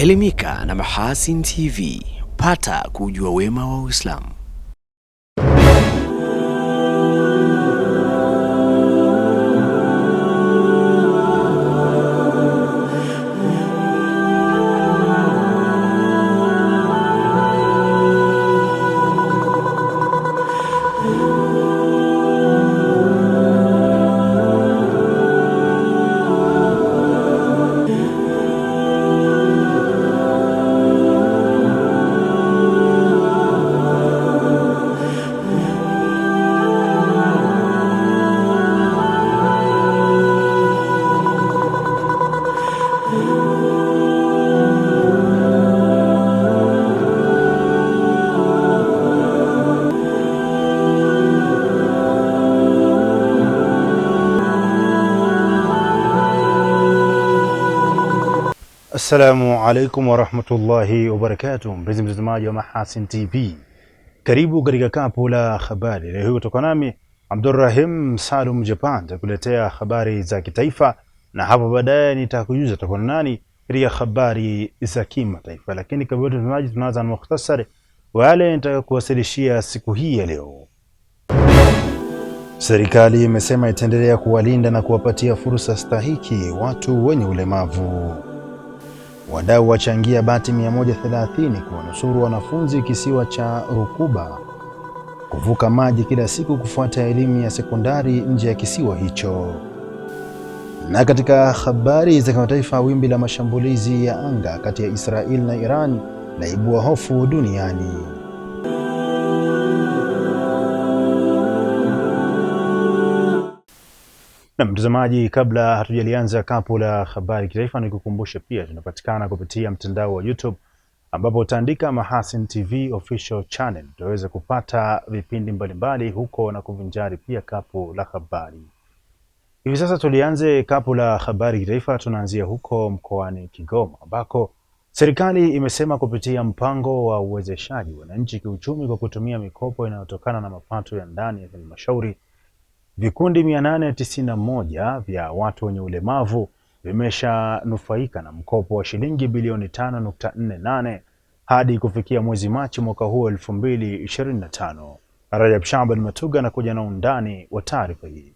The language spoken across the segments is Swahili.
Elimika na Mahasin TV, pata kujua wema wa Uislamu. Assalamu alaikum wa rahmatullahi wa barakatuh. Mpenzi mtazamaji wa Mahasin TV, karibu katika kapu la habari. Leo kutoka nami Abdurrahim Salum Japan takuletea habari za kitaifa, na hapo baadaye nitakujuza tutakuwa nani katika habari za kimataifa. Lakini kabla mtazamaji, tunaanza na mukhtasari wa yale nitakuwasilishia siku hii ya leo. Serikali imesema itaendelea kuwalinda na kuwapatia fursa stahiki watu wenye ulemavu. Wadau wachangia bati 130 kuwanusuru wanafunzi kisiwa cha Rukuba kuvuka maji kila siku kufuata elimu ya sekondari nje ya kisiwa hicho. Na katika habari za kimataifa, wimbi la mashambulizi ya anga kati ya Israel na Iran laibua hofu duniani. Na mtazamaji, kabla hatujalianza kapu la habari kitaifa, nikukumbushe pia tunapatikana kupitia mtandao wa YouTube ambapo utaandika Mahasin TV official channel. Utaweza kupata vipindi mbalimbali huko na kuvinjari pia kapu la habari. Hivi sasa tulianze kapu la habari kitaifa. Tunaanzia huko mkoani Kigoma ambako serikali imesema kupitia mpango wa uwezeshaji wananchi kiuchumi kwa kutumia mikopo inayotokana na mapato ya ndani ya halmashauri, vikundi 891 vya watu wenye ulemavu vimeshanufaika na mkopo wa shilingi bilioni 5.48 hadi kufikia mwezi Machi mwaka huu 2025. Rajab Shaban Matuga anakuja na undani wa taarifa hii.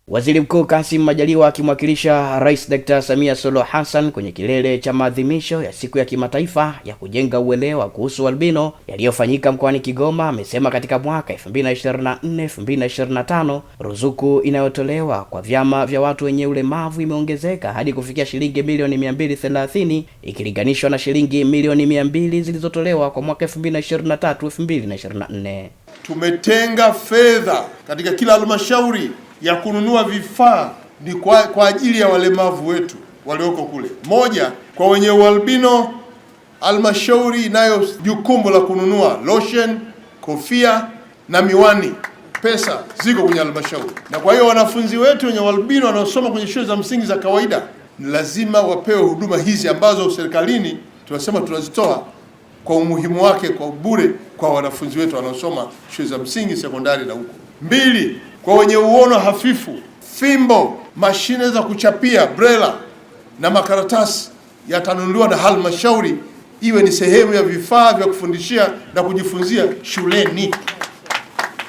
Waziri Mkuu Kassim Majaliwa akimwakilisha Rais Dr. Samia Suluhu Hassan kwenye kilele cha maadhimisho ya siku ya kimataifa ya kujenga uelewa kuhusu albino yaliyofanyika mkoani Kigoma amesema katika mwaka 2024-2025 ruzuku inayotolewa kwa vyama vya watu wenye ulemavu imeongezeka hadi kufikia shilingi milioni 230 ikilinganishwa na shilingi milioni 200 zilizotolewa kwa mwaka 2023-2024. Tumetenga fedha katika kila halmashauri ya kununua vifaa ni kwa ajili ya walemavu wetu walioko kule. Moja, kwa wenye ualbino, halmashauri inayo jukumu la kununua lotion, kofia na miwani. Pesa ziko kwenye halmashauri. Na kwa hiyo wanafunzi wetu wenye ualbino wanaosoma kwenye shule za msingi za kawaida ni lazima wapewe huduma hizi ambazo serikalini tunasema tunazitoa kwa umuhimu wake kwa bure kwa wanafunzi wetu wanaosoma shule za msingi, sekondari na huko. Mbili, kwa wenye uono hafifu, fimbo, mashine za kuchapia, brela na makaratasi yatanunuliwa na halmashauri iwe ni sehemu ya vifaa vya kufundishia na kujifunzia shuleni.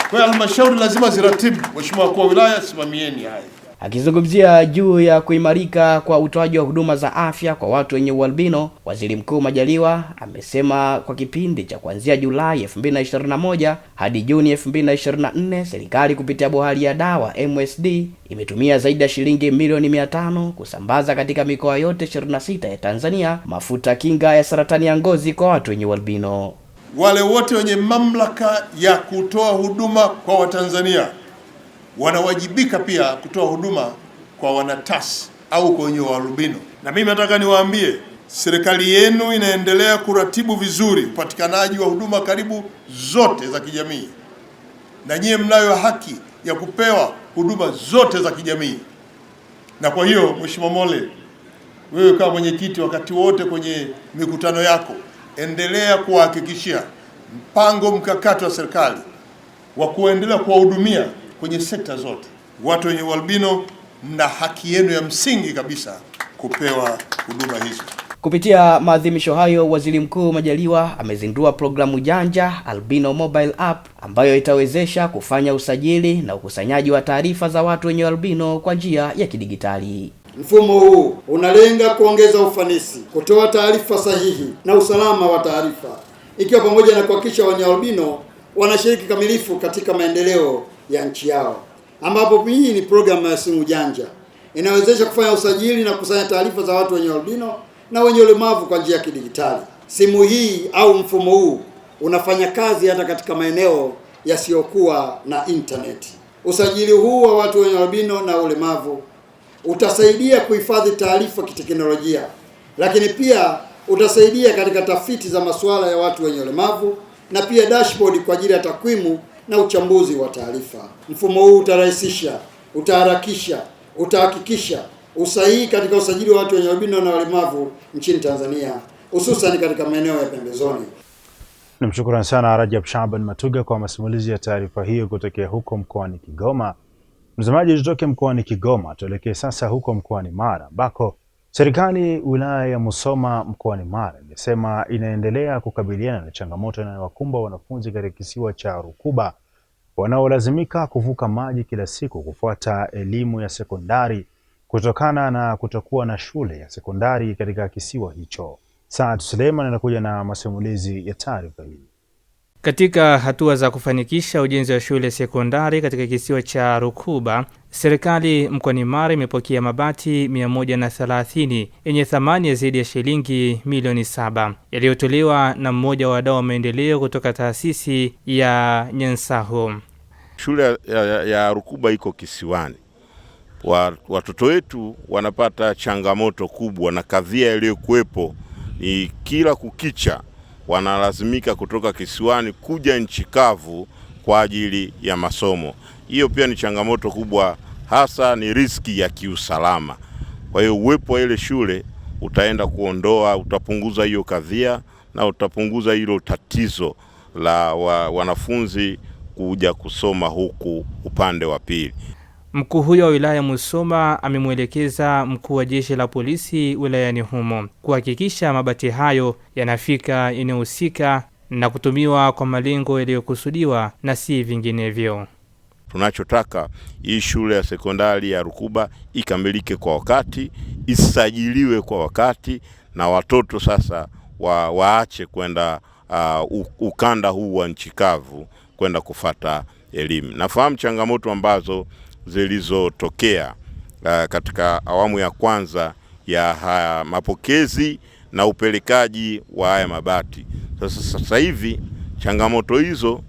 Kwa halmashauri lazima ziratibu. Mheshimiwa Mkuu wa Wilaya, simamieni haya. Akizungumzia juu ya kuimarika kwa utoaji wa huduma za afya kwa watu wenye ualbino, Waziri Mkuu Majaliwa amesema kwa kipindi cha kuanzia Julai 2021 hadi Juni 2024 serikali kupitia bohari ya dawa MSD imetumia zaidi ya shilingi milioni 500 kusambaza katika mikoa yote 26 ya Tanzania mafuta kinga ya saratani ya ngozi kwa watu wenye ualbino. Wale wote wenye mamlaka ya kutoa huduma kwa Watanzania wanawajibika pia kutoa huduma kwa wanatasi au kwa wenye ualbino. Na mimi nataka niwaambie, serikali yenu inaendelea kuratibu vizuri upatikanaji wa huduma karibu zote za kijamii, na nyie mnayo haki ya kupewa huduma zote za kijamii. Na kwa hiyo Mheshimiwa Mole, wewe kama mwenyekiti, wakati wote kwenye mikutano yako endelea kuhakikishia mpango mkakati wa serikali wa kuendelea kuwahudumia kwenye sekta zote. Watu wenye ualbino mna haki yenu ya msingi kabisa kupewa huduma hizo. Kupitia maadhimisho hayo, Waziri Mkuu Majaliwa amezindua programu janja Albino Mobile App ambayo itawezesha kufanya usajili na ukusanyaji wa taarifa za watu wenye albino kwa njia ya kidigitali. Mfumo huu unalenga kuongeza ufanisi, kutoa taarifa sahihi na usalama wa taarifa, ikiwa pamoja na kuhakikisha wenye albino wanashiriki kamilifu katika maendeleo ya nchi yao, ambapo hii ni programu ya simu janja inawezesha kufanya usajili na kukusanya taarifa za watu wenye albino na wenye ulemavu kwa njia ya kidigitali. Simu hii au mfumo huu unafanya kazi hata katika maeneo yasiyokuwa na internet. Usajili huu wa watu wenye albino na ulemavu utasaidia kuhifadhi taarifa kiteknolojia, lakini pia utasaidia katika tafiti za masuala ya watu wenye ulemavu na pia dashboard kwa ajili ya takwimu na uchambuzi wa taarifa. Mfumo huu utarahisisha, utaharakisha, utahakikisha usahihi katika usajili wa watu wenye albino na walemavu nchini Tanzania, hususan katika maeneo ya pembezoni. Namshukuru sana Rajab Shaban Matuga kwa masimulizi ya taarifa hiyo kutokea huko mkoani Kigoma. Mtazamaji, tutoke mkoani Kigoma tuelekee sasa huko mkoani Mara ambako serikali wilaya ya Musoma mkoani Mara imesema inaendelea kukabiliana na changamoto inayowakumba wanafunzi katika kisiwa cha Rukuba wanaolazimika kuvuka maji kila siku kufuata elimu ya sekondari kutokana na kutokuwa na shule ya sekondari katika kisiwa hicho. Saad Suleiman anakuja na masimulizi ya taarifa hii. Katika hatua za kufanikisha ujenzi wa shule sekondari katika kisiwa cha Rukuba, serikali mkoani Mara imepokea mabati 130 yenye thamani ya zaidi ya shilingi milioni 7 yaliyotolewa na mmoja wa wadau wa maendeleo kutoka taasisi ya Nyansaho. Shule ya Rukuba iko kisiwani. Watoto wetu wanapata changamoto kubwa, na kadhia iliyokuwepo ni kila kukicha wanalazimika kutoka kisiwani kuja nchi kavu kwa ajili ya masomo. Hiyo pia ni changamoto kubwa, hasa ni riski ya kiusalama. Kwa hiyo uwepo wa ile shule utaenda kuondoa, utapunguza hiyo kadhia na utapunguza hilo tatizo la wanafunzi kuja kusoma huku upande wa pili. Mkuu huyo wa wilaya Musoma amemwelekeza mkuu wa jeshi la polisi wilayani humo kuhakikisha mabati hayo yanafika eneo husika na kutumiwa kwa malengo yaliyokusudiwa na si vinginevyo. Tunachotaka hii shule ya sekondari ya Rukuba ikamilike kwa wakati, isajiliwe kwa wakati, na watoto sasa waache kwenda ukanda huu wa nchi kavu kwenda kufata elimu. Nafahamu changamoto ambazo zilizotokea katika awamu ya kwanza ya haya mapokezi na upelekaji wa haya mabati. Sasa hivi changamoto hizo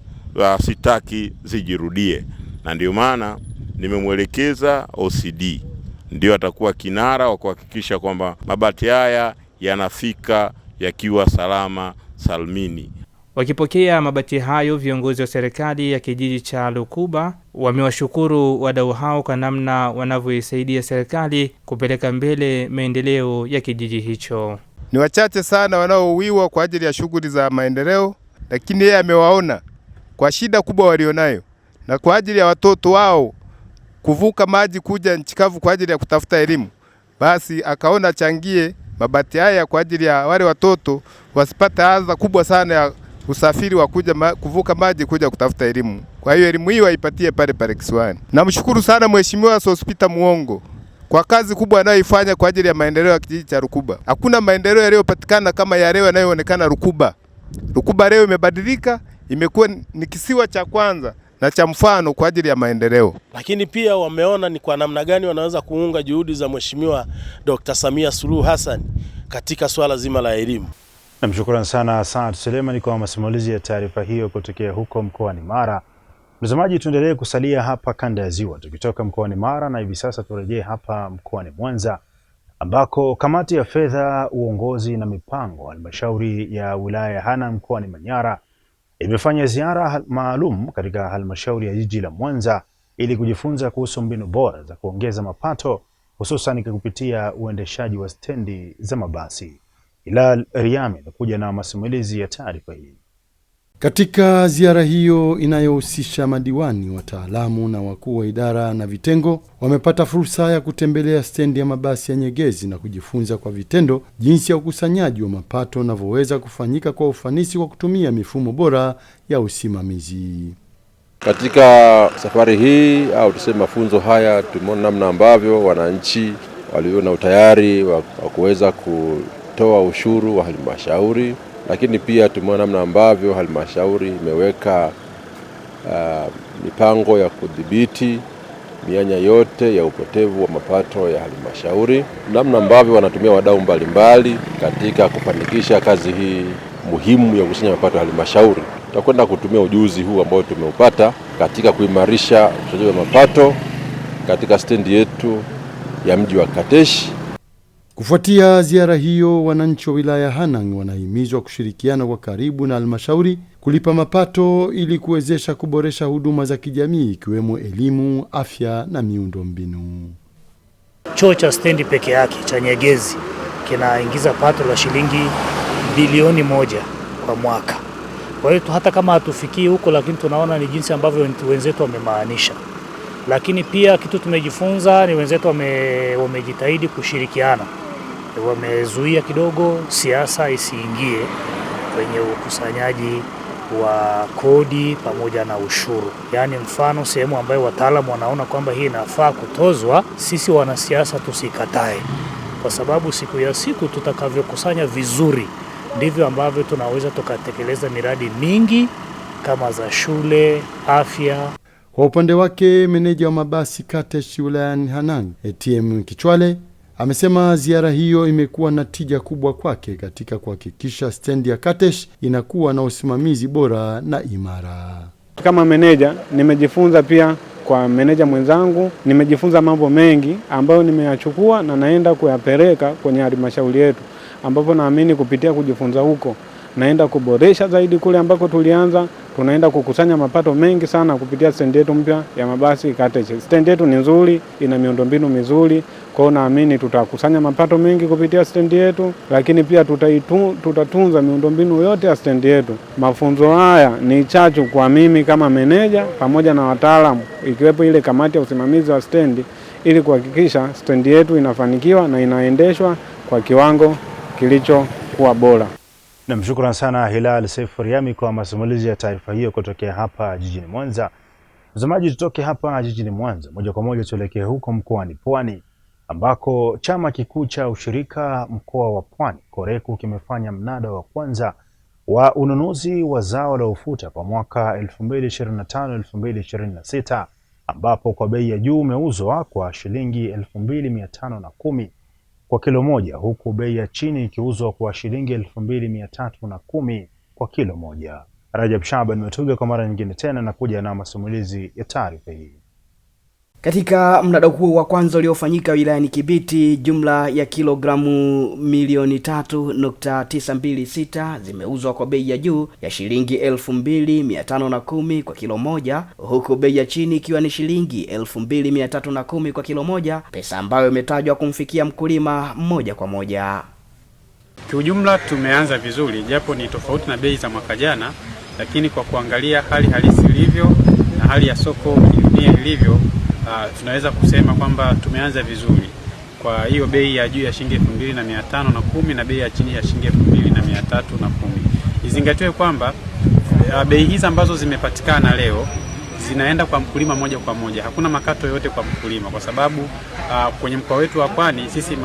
sitaki zijirudie, na ndio maana nimemwelekeza OCD ndio atakuwa kinara wa kuhakikisha kwamba mabati haya yanafika yakiwa salama salmini. Wakipokea mabati hayo, viongozi wa serikali ya kijiji cha Rukuba wamewashukuru wadau hao kwa namna wanavyoisaidia serikali kupeleka mbele maendeleo ya kijiji hicho. Ni wachache sana wanaouiwa kwa ajili ya shughuli za maendeleo, lakini yeye amewaona kwa shida kubwa walionayo, na kwa ajili ya watoto wao kuvuka maji kuja nchi kavu kwa ajili ya kutafuta elimu, basi akaona changie mabati haya kwa ajili ya wale watoto wasipate adha kubwa sana ya usafiri wa kuvuka maji kuja kutafuta elimu. Kwa hiyo elimu hii waipatie pale kisiwani. Namshukuru sana Mheshimiwa Sospeter Muongo kwa kazi kubwa anayoifanya kwa ajili ya maendeleo ya kijiji cha Rukuba. Hakuna maendeleo yaliyopatikana kama ya leo yanayoonekana Rukuba. Rukuba leo imebadilika, imekuwa ni kisiwa cha kwanza na cha mfano kwa ajili ya maendeleo. Lakini pia wameona ni kwa namna gani wanaweza kuunga juhudi za Mheshimiwa Dr. Samia Suluhu Hassan katika swala zima la elimu. Namshukuru sana Saad Suleiman kwa masimulizi ya taarifa hiyo kutokea huko mkoani Mara. Mtazamaji, tuendelee kusalia hapa kanda ya Ziwa tukitoka mkoani Mara, na hivi sasa turejee hapa mkoani Mwanza ambako kamati ya fedha, uongozi na mipango halmashauri ya wilaya ya Hanang mkoani Manyara imefanya ziara maalum katika halmashauri ya jiji la Mwanza ili kujifunza kuhusu mbinu bora za kuongeza mapato, hususan kupitia uendeshaji wa stendi za mabasi. Hilal Riyami anakuja na masimulizi ya taarifa hii. Katika ziara hiyo inayohusisha madiwani, wataalamu na wakuu wa idara na vitengo, wamepata fursa ya kutembelea stendi ya mabasi ya Nyegezi na kujifunza kwa vitendo jinsi ya ukusanyaji wa mapato unavyoweza kufanyika kwa ufanisi kwa kutumia mifumo bora ya usimamizi. Katika safari hii au tuseme mafunzo haya, tumeona namna ambavyo wananchi walio na utayari wa kuweza kutoa ushuru wa halmashauri, lakini pia tumeona namna ambavyo halmashauri imeweka mipango ya kudhibiti mianya yote ya upotevu wa mapato ya halmashauri, namna ambavyo wanatumia wadau mbalimbali katika kufanikisha kazi hii muhimu ya kukusanya mapato ya halmashauri. Tutakwenda kutumia ujuzi huu ambao tumeupata katika kuimarisha ukusanyaji wa mapato katika stendi yetu ya mji wa Katesh. Kufuatia ziara hiyo, wananchi wa wilaya Hanang wanahimizwa kushirikiana kwa karibu na halmashauri kulipa mapato ili kuwezesha kuboresha huduma za kijamii ikiwemo elimu, afya na miundombinu. Choo cha stendi peke yake cha Nyegezi kinaingiza pato la shilingi bilioni 1 kwa mwaka. Kwa hiyo hata kama hatufikii huko, lakini tunaona ni jinsi ambavyo wenzetu wamemaanisha. Lakini pia kitu tumejifunza ni wenzetu wamejitahidi kushirikiana. Wamezuia kidogo siasa isiingie kwenye ukusanyaji wa kodi pamoja na ushuru. Yaani mfano sehemu ambayo wataalamu wanaona kwamba hii inafaa kutozwa, sisi wanasiasa tusikatae. Kwa sababu siku ya siku tutakavyokusanya vizuri ndivyo ambavyo tunaweza tukatekeleza miradi mingi kama za shule, afya. Kwa upande wake, meneja wa mabasi Katesh wilayani Hanang, ATM Kichwale, amesema ziara hiyo imekuwa na tija kubwa kwake katika kuhakikisha stendi ya Katesh inakuwa na usimamizi bora na imara. Kama meneja nimejifunza pia kwa meneja mwenzangu, nimejifunza mambo mengi ambayo nimeyachukua na naenda kuyapeleka kwenye halmashauri yetu, ambapo naamini kupitia kujifunza huko naenda kuboresha zaidi kule ambako tulianza. Tunaenda kukusanya mapato mengi sana kupitia stendi yetu mpya ya mabasi Katesh. Stendi yetu ni nzuri, ina miundombinu mizuri, kwa hiyo naamini tutakusanya mapato mengi kupitia stendi yetu, lakini pia tutatunza miundombinu yote ya stendi yetu. Mafunzo haya ni chachu kwa mimi kama meneja pamoja na wataalamu, ikiwepo ile kamati ya usimamizi wa stendi, ili kuhakikisha stendi yetu inafanikiwa na inaendeshwa kwa kiwango kilichokuwa bora. Namshukuru sana Hilal Seif Riami kwa masimulizi ya taarifa hiyo kutokea hapa jijini Mwanza. Mtazamaji, tutoke hapa jijini Mwanza moja kwa moja tuelekee huko mkoani Pwani, ambako chama kikuu cha ushirika mkoa wa Pwani Koreku kimefanya mnada wa kwanza wa ununuzi wa zao la ufuta kwa mwaka 2025-2026, ambapo kwa bei ya juu umeuzwa kwa shilingi 2510 kwa kilo moja, huku bei ya chini ikiuzwa kwa shilingi 2310 kwa kilo moja. Rajab Shaban Matuga kwa mara nyingine tena na kuja na masimulizi ya taarifa hii. Katika mnada huo wa kwanza uliofanyika wilayani Kibiti, jumla ya kilogramu milioni 3.926 zimeuzwa kwa bei ya juu ya shilingi 2510 kwa kilo moja, huku bei ya chini ikiwa ni shilingi 2310 kwa kilo moja, pesa ambayo imetajwa kumfikia mkulima moja kwa moja. Kiujumla tumeanza vizuri, japo ni tofauti na bei za mwaka jana, lakini kwa kuangalia hali halisi ilivyo na hali ya soko dunia ilivyo, tunaweza kusema kwamba tumeanza vizuri. Kwa hiyo bei ya juu ya shilingi 2510 na bei ya chini ya shilingi 2310. Izingatiwe kwamba bei hizi ambazo zimepatikana leo zinaenda kwa mkulima moja kwa moja. Hakuna makato yote kwa mkulima, kwa sababu kwenye mkoa wetu wa Pwani sisi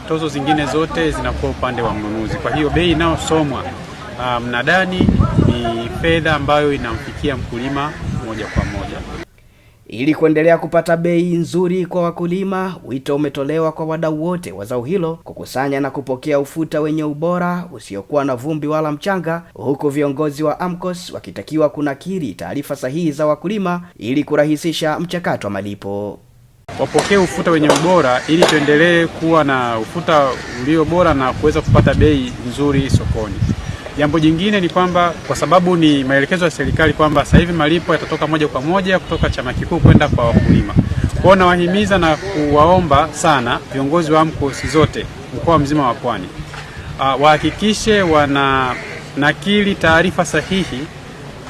tozo zingine zote zinakuwa upande wa mnunuzi. Kwa hiyo bei inayosomwa mnadani ni fedha ambayo inamfikia mkulima moja kwa moja. Ili kuendelea kupata bei nzuri kwa wakulima, wito umetolewa kwa wadau wote wa zao hilo kukusanya na kupokea ufuta wenye ubora usiokuwa na vumbi wala mchanga, huku viongozi wa AMCOS wakitakiwa kunakiri taarifa sahihi za wakulima ili kurahisisha mchakato wa malipo. Wapokee ufuta wenye ubora ili tuendelee kuwa na ufuta ulio bora na kuweza kupata bei nzuri sokoni. Jambo jingine ni kwamba kwa sababu ni maelekezo ya serikali kwamba sasa hivi malipo yatatoka moja kwa moja kutoka chama kikuu kwenda kwa wakulima. Kwa nawahimiza na kuwaomba sana viongozi wa AMCOS zote mkoa mzima wa Pwani wahakikishe kunakili taarifa sahihi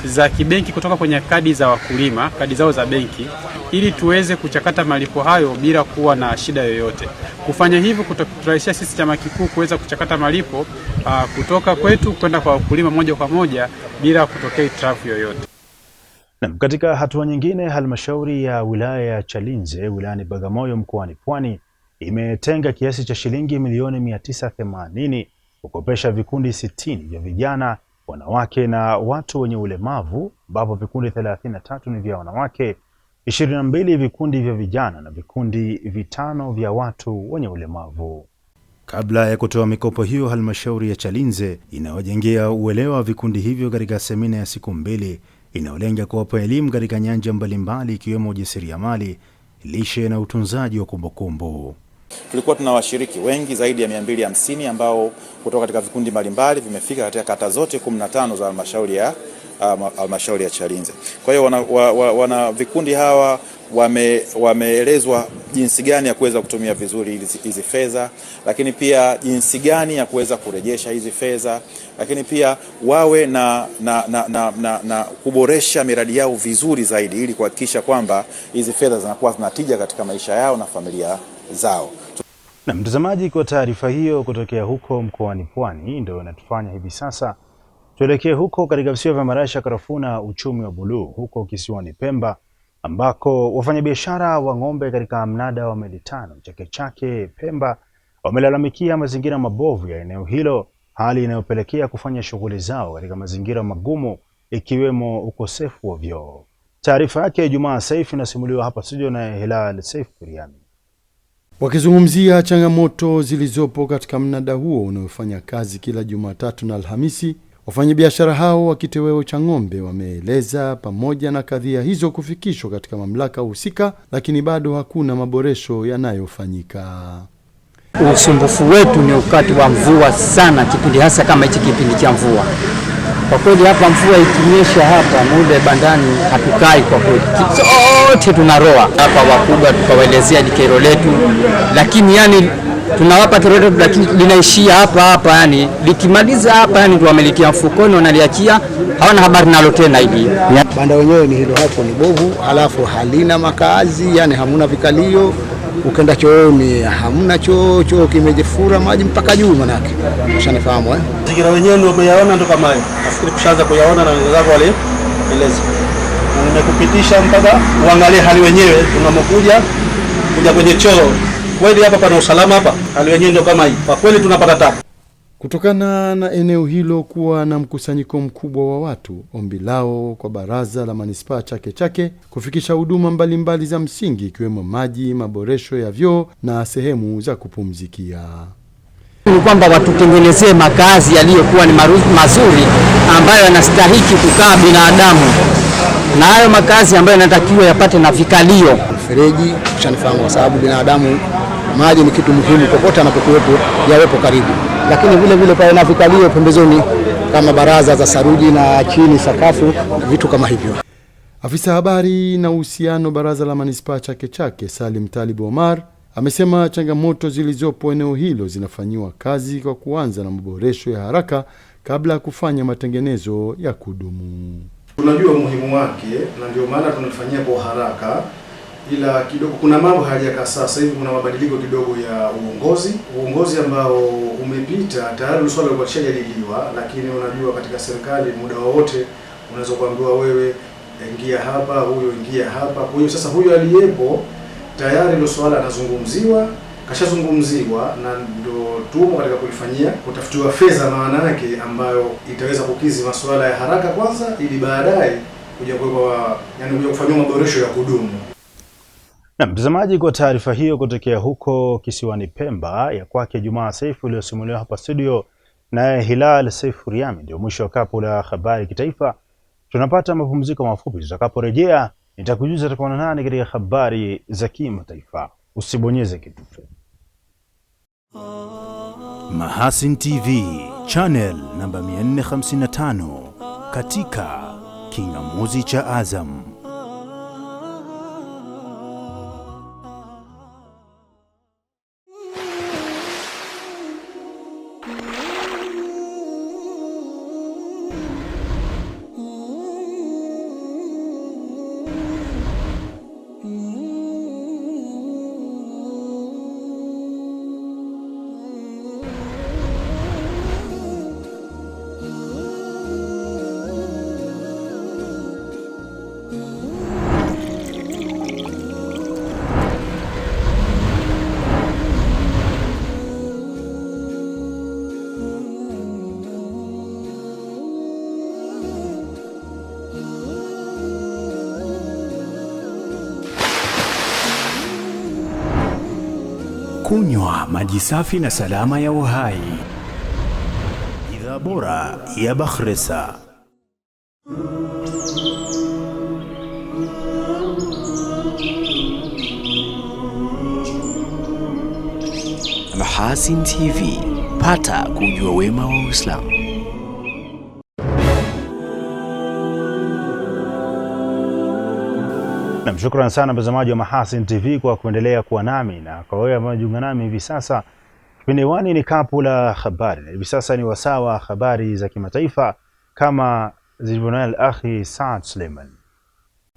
za kibenki kutoka kwenye kadi za wakulima, kadi zao za benki, ili tuweze kuchakata malipo hayo bila kuwa na shida yoyote. Kufanya hivyo kuturahisishia sisi chama kikuu kuweza kuchakata malipo kutoka kwetu kwenda kwa wakulima moja kwa moja bila kutokea hitilafu yoyote. Na katika hatua nyingine, halmashauri ya wilaya ya Chalinze wilayani Bagamoyo mkoani Pwani imetenga kiasi cha shilingi milioni 980 kukopesha vikundi 60 vya vijana, wanawake na watu wenye ulemavu, ambapo vikundi 33 ni vya wanawake, 22 vikundi vya vijana na vikundi 5 vya watu wenye ulemavu. Kabla ya kutoa mikopo hiyo, halmashauri ya Chalinze inawajengea uelewa vikundi hivyo katika semina ya siku 2 inayolenga kuwapa elimu katika nyanja mbalimbali ikiwemo ujasiriamali, lishe na utunzaji wa kumbukumbu. Tulikuwa tuna washiriki wengi zaidi ya 250 ambao kutoka katika vikundi mbalimbali vimefika katika kata zote 15 za halmashauri ya Chalinze. Kwa hiyo wana vikundi hawa wameelezwa jinsi gani ya kuweza kutumia vizuri hizi fedha, lakini pia jinsi gani ya kuweza kurejesha hizi fedha, lakini pia wawe na kuboresha miradi yao vizuri zaidi ili kuhakikisha kwamba hizi fedha zinakuwa zinatija katika maisha yao na familia zao. Na mtazamaji, kwa taarifa hiyo kutokea huko mkoani Pwani, ndio inatufanya hivi sasa tuelekee huko katika visiwa vya Marasha, Karafuu na uchumi wa buluu huko kisiwani Pemba, ambako wafanyabiashara wa ng'ombe katika mnada wa Meli 5 Chake Chake Pemba wamelalamikia mazingira mabovu ya eneo hilo, hali inayopelekea kufanya shughuli zao katika mazingira magumu ikiwemo ukosefu wa vyoo. Taarifa yake Jumaa Saif inasimuliwa hapa studio na Hilal Saif Kuriani. Wakizungumzia changamoto zilizopo katika mnada huo unaofanya kazi kila Jumatatu na Alhamisi, wafanyabiashara hao wa kitoweo cha ng'ombe wameeleza pamoja na kadhia hizo kufikishwa katika mamlaka husika, lakini bado hakuna maboresho yanayofanyika. Usumbufu wetu ni wakati wa mvua sana, kipindi hasa kama hichi kipindi cha mvua. Kwa kweli hapa mvua ikinyesha hapa muda bandani hatukai kwa kweli. Sote tunaroa hapa wakubwa tukawaelezea kero letu, lakini yani tunawapa kero letu lakini linaishia hapa yani likimaliza hapa yani tuwamelikia mfukoni wanaliachia, hawana habari nalo tena hivi. Banda wenyewe ni hilo hapo ni bovu, halafu halina makazi, yani hamuna vikalio, ukenda chooni hamuna choo kimejifura maji mpaka juu manake. Ushanifahamu eh? Mazingira wenyewe ndio umeyaona ndo kama hiyo. Nafikiri kushaanza kuyaona na wenzako wale eleza. Na nimekupitisha mpaka uangalie hali wenyewe tunamokuja kwenye choo. Kweli hapa pana usalama hapa? Hali wenyewe ndio kama hii. Kwa kweli tunapata tabu. Kutokana na eneo hilo kuwa na mkusanyiko mkubwa wa watu, ombi lao kwa baraza la manispaa Chake Chake kufikisha huduma mbalimbali za msingi ikiwemo maji, maboresho ya vyoo na sehemu za kupumzikia. Ni kwamba watutengenezee makazi yaliyokuwa ni mazuri ambayo yanastahiki kukaa binadamu, na hayo makazi ambayo yanatakiwa yapate na vikalio. Mfereji ushanifahamu, kwa sababu binadamu maji ni kitu muhimu popote anapokuwepo yawepo karibu, lakini vile vile pale na vikalio pembezoni kama baraza za saruji na chini sakafu, vitu kama hivyo. Afisa habari na uhusiano baraza la manispaa Chake Chake Salim Talib Omar amesema changamoto zilizopo eneo hilo zinafanyiwa kazi kwa kuanza na maboresho ya haraka kabla ya kufanya matengenezo ya kudumu. Tunajua umuhimu wake na ndio maana tunafanyia kwa haraka, ila kidogo kuna mambo hayajakaa sasa hivi. Kuna mabadiliko kidogo ya uongozi ambao umepita tayari, swala lilikuwa lishajadiliwa, lakini unajua katika serikali muda wowote unaweza kuambiwa wewe ingia hapa, huyo ingia hapa. Kwa hiyo sasa huyo aliyepo tayari ndio swala anazungumziwa, kashazungumziwa, na ndio tumo katika kulifanyia kutafutiwa fedha maana yake ambayo itaweza kukizi masuala ya haraka kwanza, ili baadaye kuja kuja kufanywa maboresho ya kudumu. Na mtazamaji, kwa taarifa hiyo kutokea huko kisiwani Pemba ya kwake Jumaa Saif iliyosimuliwa hapa studio na Hilal Saif Kuriani, ndio mwisho wa kapu la habari kitaifa. Tunapata mapumziko mafupi, tutakaporejea nitakujuza tutakuwa nani katika habari za kimataifa. Usibonyeze kitufe. Mahasin TV channel namba 455 katika kingamuzi cha Azam. Kunywa maji safi na salama ya uhai. Bidhaa bora ya Bakhresa. Mahasin TV, pata kujua wema wa Uislamu. Na shukrani sana mtazamaji wa Mahasin TV kwa kuendelea kuwa nami, na kwa wewe ambao unajiunga nami hivi sasa, kipindi hewani ni kapu la habari, na hivi sasa ni wasaa wa habari za kimataifa kama zilivyonayo al-akhi Saad Suleiman.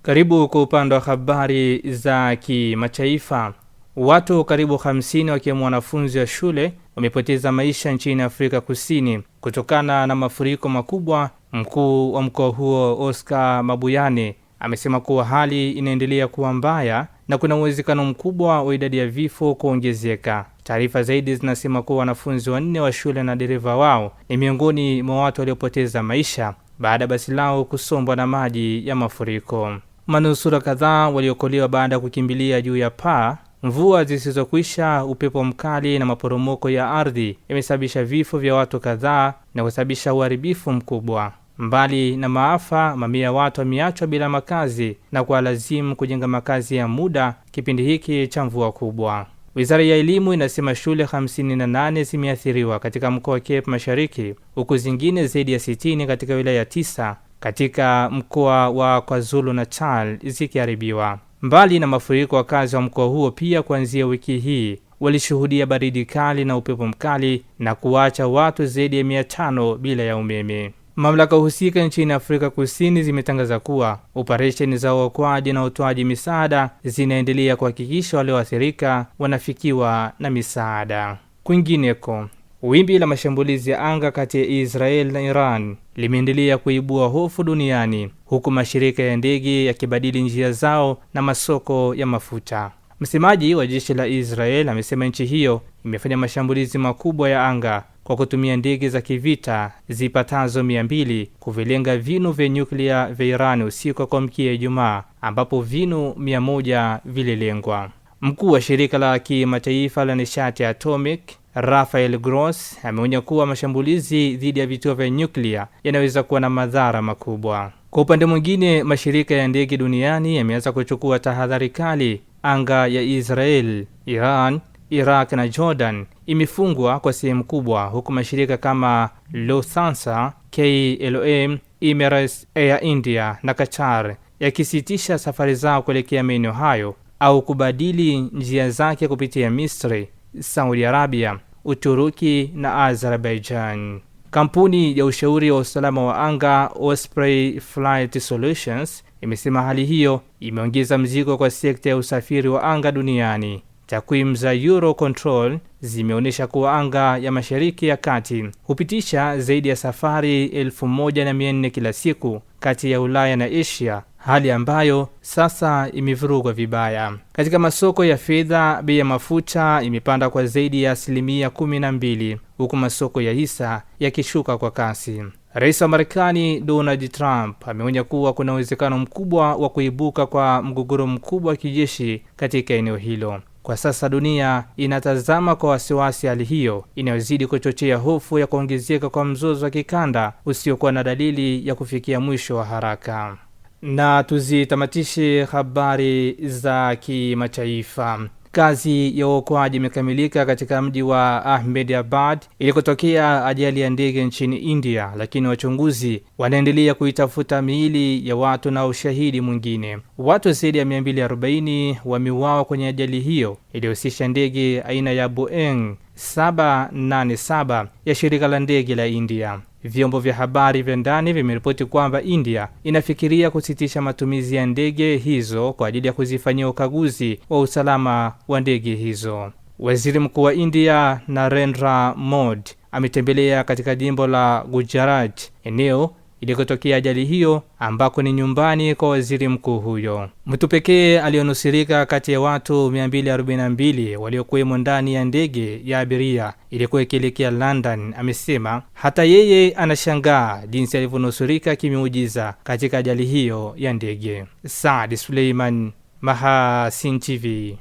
Karibu kwa upande wa habari za kimataifa. Watu karibu 50 wakiwemo wanafunzi wa shule wamepoteza maisha nchini Afrika Kusini kutokana na mafuriko makubwa. Mkuu wa mkoa huo Oscar Mabuyane amesema kuwa hali inaendelea kuwa mbaya na kuna uwezekano mkubwa wa idadi ya vifo kuongezeka. Taarifa zaidi zinasema kuwa wanafunzi 4 wa shule na dereva wao ni miongoni mwa watu waliopoteza maisha baada basi lao kusombwa na maji ya mafuriko. Manusura kadhaa waliokolewa baada ya kukimbilia juu ya paa. Mvua zisizokwisha, upepo mkali na maporomoko ya ardhi yamesababisha vifo vya watu kadhaa na kusababisha uharibifu mkubwa. Mbali na maafa, mamia ya watu wameachwa bila makazi na kuwalazimu kujenga makazi ya muda kipindi hiki cha mvua kubwa. Wizara ya Elimu inasema shule 58 zimeathiriwa katika mkoa wa Cape Mashariki, huku zingine zaidi ya 60 katika wilaya 9 katika mkoa wa KwaZulu-Natal zikiharibiwa. Mbali na mafuriko, wakazi wa mkoa huo pia kuanzia wiki hii walishuhudia baridi kali na upepo mkali na kuacha watu zaidi ya 500 bila ya umeme. Mamlaka husika nchini Afrika Kusini zimetangaza kuwa operesheni za uokoaji na utoaji misaada zinaendelea kuhakikisha walioathirika wanafikiwa na misaada. Kwingineko, wimbi la mashambulizi ya anga kati ya Israel na Iran limeendelea kuibua hofu duniani, huku mashirika ya ndege yakibadili njia zao na masoko ya mafuta. Msemaji wa jeshi la Israel amesema nchi hiyo imefanya mashambulizi makubwa ya anga kwa kutumia ndege za kivita zipatazo 200 kuvilenga vinu vya nyuklia vya Iran usiku wa kuamkia Ijumaa, ambapo vinu 100 vililengwa. Mkuu wa shirika la kimataifa la nishati atomic Rafael Gross ameonya kuwa mashambulizi dhidi ya vituo vya nyuklia yanaweza kuwa na madhara makubwa. Kwa upande mwingine, mashirika ya ndege duniani yameanza kuchukua tahadhari kali. Anga ya Israel, Iran, Iraq na Jordan imefungwa kwa sehemu kubwa, huku mashirika kama Lufthansa, KLM, Emirates, Air India na Qatar yakisitisha safari zao kuelekea maeneo hayo au kubadili njia zake kupitia Misri, Saudi Arabia, Uturuki na Azerbaijan. Kampuni ya ushauri wa usalama wa anga Osprey Flight Solutions imesema hali hiyo imeongeza mzigo kwa sekta ya usafiri wa anga duniani. Takwimu za Eurocontrol zimeonyesha kuwa anga ya Mashariki ya Kati hupitisha zaidi ya safari 1400 kila siku kati ya Ulaya na Asia, hali ambayo sasa imevurugwa vibaya. Katika masoko ya fedha, bei ya mafuta imepanda kwa zaidi ya 12%, huku masoko ya hisa yakishuka kwa kasi. Rais wa Marekani Donald Trump ameonya kuwa kuna uwezekano mkubwa wa kuibuka kwa mgogoro mkubwa wa kijeshi katika eneo hilo. Kwa sasa dunia inatazama kwa wasiwasi hali hiyo inayozidi kuchochea hofu ya kuongezeka kwa mzozo wa kikanda usiokuwa na dalili ya kufikia mwisho wa haraka. Na tuzitamatishe habari za kimataifa. Kazi ya uokoaji imekamilika katika mji wa Ahmedabad ilikotokea ajali ya ndege nchini India, lakini wachunguzi wanaendelea kuitafuta miili ya watu na ushahidi mwingine. Watu zaidi ya 240 wameuawa kwenye ajali hiyo iliyohusisha ndege aina ya Boeing 787 ya shirika la ndege la India. Vyombo vya habari vya ndani vimeripoti kwamba India inafikiria kusitisha matumizi ya ndege hizo kwa ajili ya kuzifanyia ukaguzi wa usalama wa ndege hizo. Waziri Mkuu wa India Narendra Modi ametembelea katika jimbo la Gujarat, eneo ilikotokea ajali hiyo, ambako ni nyumbani kwa waziri mkuu huyo. Mtu pekee alionusurika kati ya watu 242 waliokuwemo ndani ya ndege ya abiria ilikuwa ikielekea London amesema hata yeye anashangaa jinsi alivyonusurika kimeujiza katika ajali hiyo ya ndege. Saad Suleiman, Mahasin TV.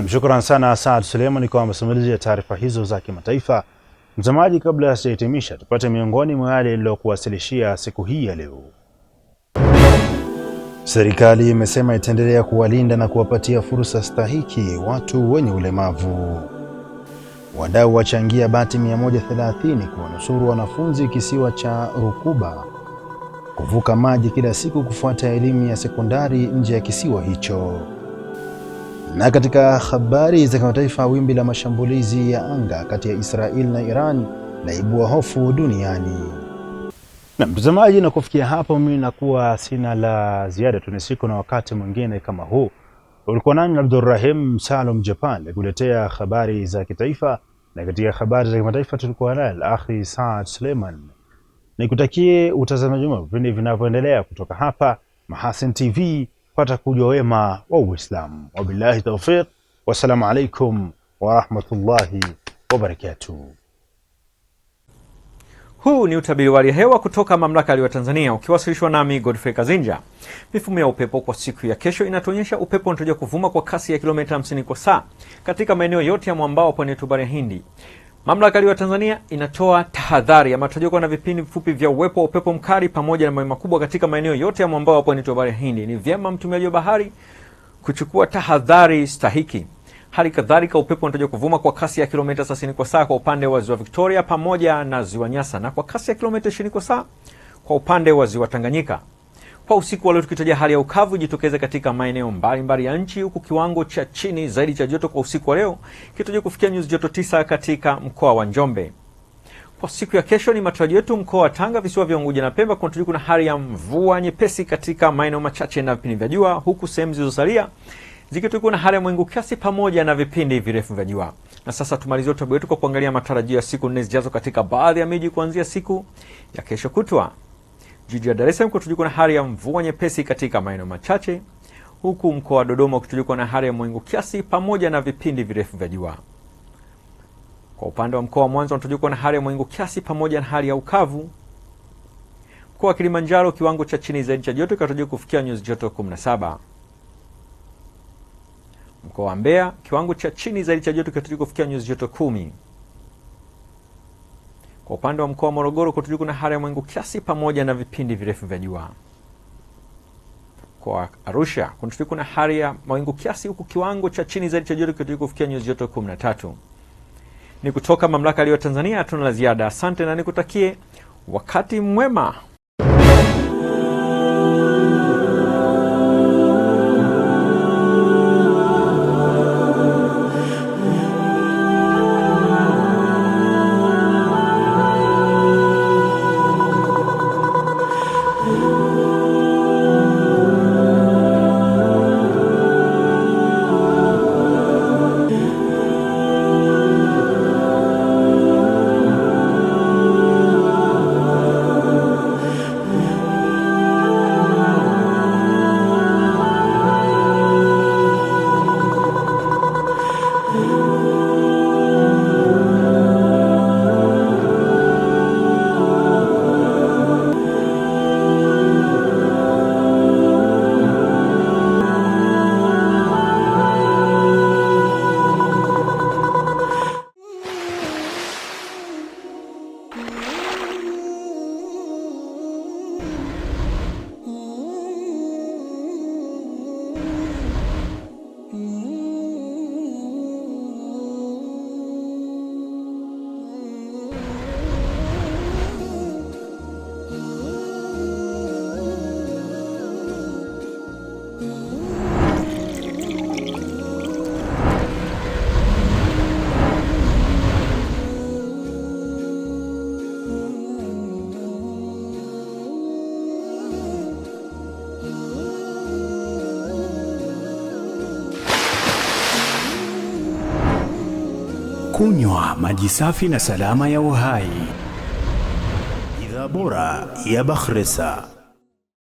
Shukran sana Saad Suleiman kwa masimulizi ya taarifa hizo za kimataifa. Mtazamaji, kabla ya sijahitimisha, tupate miongoni mwa yale niliyokuwasilishia siku hii ya leo. Serikali imesema itaendelea kuwalinda na kuwapatia fursa stahiki watu wenye ulemavu. Wadau wachangia bati 130 kuwanusuru wanafunzi kisiwa cha Rukuba kuvuka maji kila siku kufuata elimu ya sekondari nje ya kisiwa hicho. Na katika habari za kimataifa, wimbi la mashambulizi ya anga kati ya Israel na Iran laibua hofu duniani. Na mtazamaji, na kufikia hapo mimi nakuwa sina la ziada. Tuna siku na wakati mwingine kama huu. Ulikuwa nami Abdurrahim Salum Japan kuletea habari za kitaifa, na katika habari za kimataifa tulikuwa naye akhi Saad Suleiman. Nikutakie utazamaji mwema vipindi vinavyoendelea kutoka hapa Mahasin TV. Pata kujua wema wa Uislamu. Wabillahi tawfiq. Wassalamu alaikum wa rahmatullahi wa barakatuh. Huu ni utabiri wa hali ya hewa kutoka Mamlaka ya Hali ya Hewa Tanzania, ukiwasilishwa nami Godfrey Kazinja. Mifumo ya upepo kwa siku ya kesho inatuonyesha upepo unatarajiwa kuvuma kwa kasi ya kilomita 50 kwa saa katika maeneo yote ya mwambao wa pwani ya Bahari ya Hindi. Mamlaka ya Hali ya Hewa Tanzania inatoa tahadhari ya matarajio kuwa na vipindi vifupi vya uwepo wa upepo mkali pamoja na mawimbi makubwa katika maeneo yote ya mwambao wa pwani ya Bahari ya Hindi. Ni vyema mtumiaji wa bahari kuchukua tahadhari stahiki. Hali kadhalika upepo unatarajiwa kuvuma kwa kasi ya kilomita 30 kwa saa kwa upande wa Ziwa Victoria pamoja na Ziwa Nyasa, na kwa kasi ya kilomita 20 kwa saa kwa upande wa Ziwa Tanganyika. Kwa usiku wa leo tukitaja hali ya ukavu jitokeze katika maeneo mbalimbali ya nchi, huku kiwango cha chini zaidi cha joto kwa usiku wa leo kitarajiwa kufikia nyuzi joto 9 katika mkoa wa Njombe. Kwa siku ya kesho ni matarajio yetu mkoa wa Tanga, visiwa vya Unguja na Pemba kunatarajiwa kuna hali ya mvua nyepesi katika maeneo machache na vipindi vya jua, huku sehemu zilizosalia zikitokana na hali ya mawingu kiasi pamoja na vipindi virefu vya jua. Na sasa tumalizie utabiri wetu kwa kuangalia matarajio ya siku 4 zijazo katika baadhi ya miji kuanzia siku ya kesho kutwa. Jiji la Dar es Salaam kutarajiwa na hali ya mvua nyepesi katika maeneo machache, huku mkoa wa Dodoma kutarajiwa na hali ya mawingu kiasi pamoja na vipindi virefu vya jua. Kwa upande wa mkoa wa Mwanza kutarajiwa na hali ya mawingu kiasi pamoja na hali ya ukavu. Mkoa wa Kilimanjaro kiwango cha chini zaidi cha joto kitarajiwa kufikia nyuzi joto 17. Mkoa wa Mbeya kiwango cha chini zaidi cha joto kitarajiwa kufikia nyuzi joto 10. Kwa upande wa mkoa wa Morogoro kutarajiwa na hali ya mawingu kiasi pamoja na vipindi virefu vya jua. Kwa Arusha kutarajiwa na hali ya mawingu kiasi, huku kiwango cha chini zaidi cha joto kitarajiwa kufikia nyuzi joto 13. Ni kutoka Mamlaka ya Hali ya Hewa Tanzania, hatuna la ziada. Asante na nikutakie wakati mwema. Kunywa maji safi na salama ya uhai. Bidhaa bora ya Bakhresa.